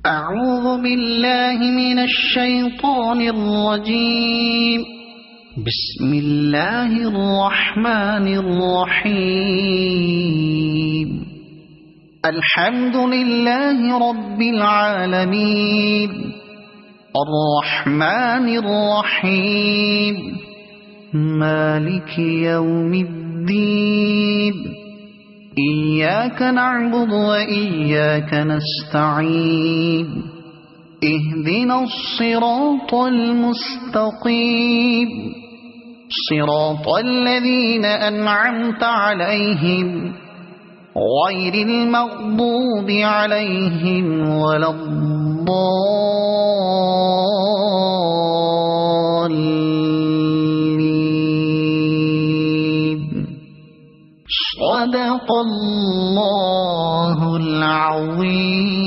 أعوذ بالله من الشيطان الرجيم. بسم الله الرحمن الرحيم. الحمد لله رب العالمين الرحمن الرحيم مالك يوم الدين إياك نعبد وإياك نستعين اهدنا الصراط المستقيم صراط الذين أنعمت عليهم غير المغضوب عليهم ولا الضالين. صدق الله العظيم.